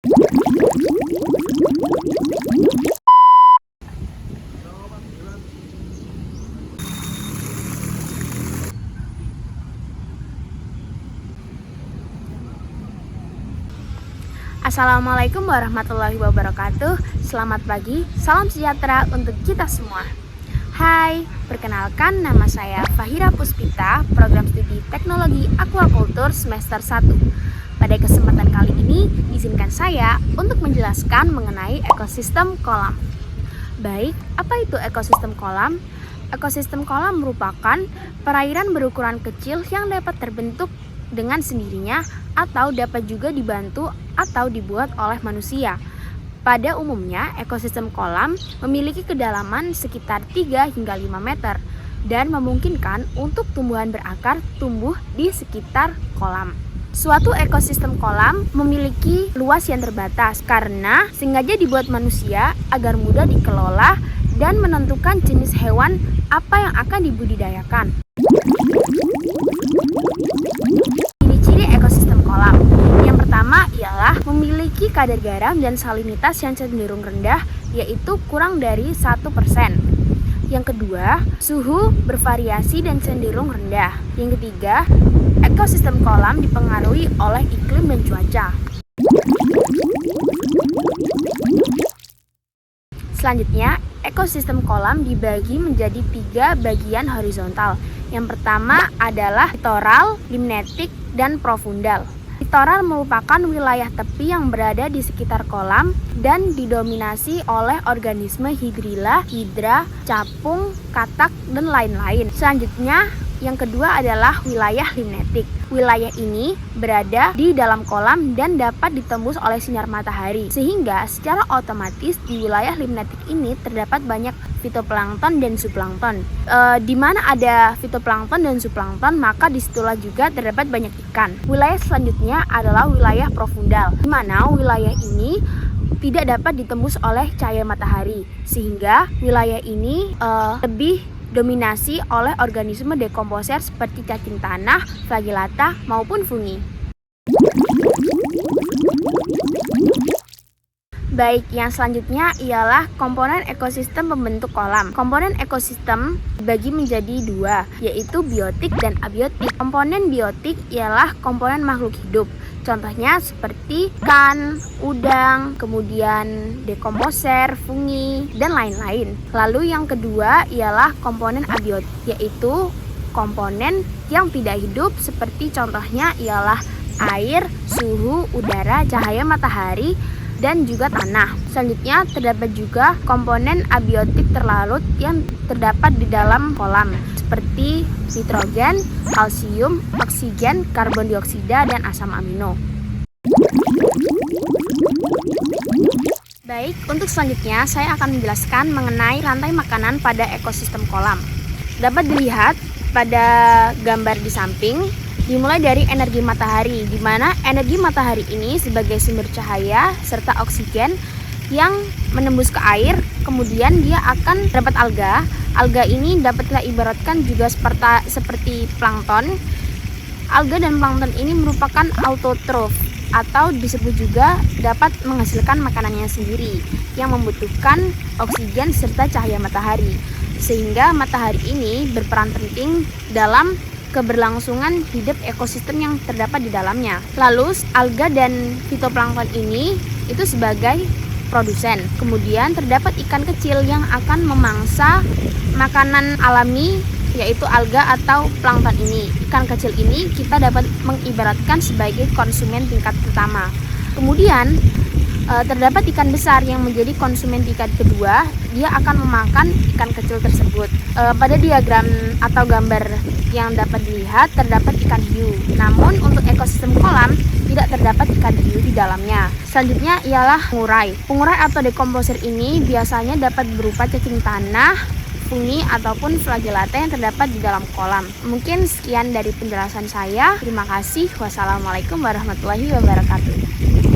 Assalamualaikum warahmatullahi wabarakatuh. Selamat pagi, salam sejahtera untuk kita semua. Hai, perkenalkan nama saya Fahira Puspita, program studi Teknologi Aquaculture semester 1. Pada kesempatan kali ini, izinkan saya untuk menjelaskan mengenai ekosistem kolam. Baik, apa itu ekosistem kolam? Ekosistem kolam merupakan perairan berukuran kecil yang dapat terbentuk dengan sendirinya atau dapat juga dibantu atau dibuat oleh manusia. Pada umumnya, ekosistem kolam memiliki kedalaman sekitar 3 hingga 5 meter dan memungkinkan untuk tumbuhan berakar tumbuh di sekitar kolam. Suatu ekosistem kolam memiliki luas yang terbatas karena sengaja dibuat manusia agar mudah dikelola dan menentukan jenis hewan apa yang akan dibudidayakan. Ciri-ciri ekosistem kolam. Yang pertama ialah memiliki kadar garam dan salinitas yang cenderung rendah, yaitu kurang dari 1%. Yang kedua, suhu bervariasi dan cenderung rendah. Yang ketiga, ekosistem kolam dipengaruhi oleh iklim dan cuaca. Selanjutnya, ekosistem kolam dibagi menjadi 3 bagian horizontal. Yang pertama adalah litoral, limnetik, dan profundal. Litoral merupakan wilayah tepi yang berada di sekitar kolam dan didominasi oleh organisme hidrilla, hidra, capung, katak, dan lain-lain. Selanjutnya, yang kedua adalah wilayah limnetik. Wilayah ini berada di dalam kolam dan dapat ditembus oleh sinar matahari, sehingga secara otomatis di wilayah limnetik ini terdapat banyak fitoplankton dan zooplankton. Di mana ada fitoplankton dan zooplankton, maka disitulah juga terdapat banyak ikan. Wilayah selanjutnya adalah wilayah profundal, di mana wilayah ini tidak dapat ditembus oleh cahaya matahari, sehingga wilayah ini lebih dominasi oleh organisme dekomposer seperti cacing tanah, flagellata, maupun fungi. Baik, yang selanjutnya ialah komponen ekosistem pembentuk kolam. Komponen ekosistem dibagi menjadi 2, yaitu biotik dan abiotik. Komponen biotik ialah komponen makhluk hidup. Contohnya seperti ikan, udang, kemudian dekomposer, fungi, dan lain-lain. Lalu yang kedua ialah komponen abiotik, yaitu komponen yang tidak hidup seperti contohnya ialah air, suhu, udara, cahaya matahari, dan juga tanah. Selanjutnya terdapat juga komponen abiotik terlarut yang terdapat di dalam kolam seperti nitrogen, kalsium, oksigen, karbon dioksida, dan asam amino. Baik, untuk selanjutnya saya akan menjelaskan mengenai rantai makanan pada ekosistem kolam. Dapat dilihat pada gambar di samping, dimulai dari energi matahari, di mana energi matahari ini sebagai sumber cahaya serta oksigen yang menembus ke air, kemudian dia akan dapat alga. Alga ini dapat kita ibaratkan juga seperti plankton. Alga dan plankton ini merupakan autotrof atau disebut juga dapat menghasilkan makanannya sendiri yang membutuhkan oksigen serta cahaya matahari. Sehingga matahari ini berperan penting dalam keberlangsungan hidup ekosistem yang terdapat di dalamnya. Lalu alga dan fitoplankton ini itu sebagai produsen. Kemudian terdapat ikan kecil yang akan memangsa makanan alami, yaitu alga atau plankton ini. Ikan kecil ini kita dapat mengibaratkan sebagai konsumen tingkat pertama. Kemudian terdapat ikan besar yang menjadi konsumen tingkat kedua, dia akan memakan ikan kecil tersebut. Pada diagram atau gambar yang dapat dilihat terdapat ikan hiu. Namun untuk ekosistem kolam tidak terdapat ikan hiu di dalamnya. Selanjutnya ialah pengurai. Pengurai atau dekomposer ini biasanya dapat berupa cacing tanah, fungi, ataupun flagellata yang terdapat di dalam kolam. Mungkin sekian dari penjelasan saya. Terima kasih. Wassalamualaikum warahmatullahi wabarakatuh.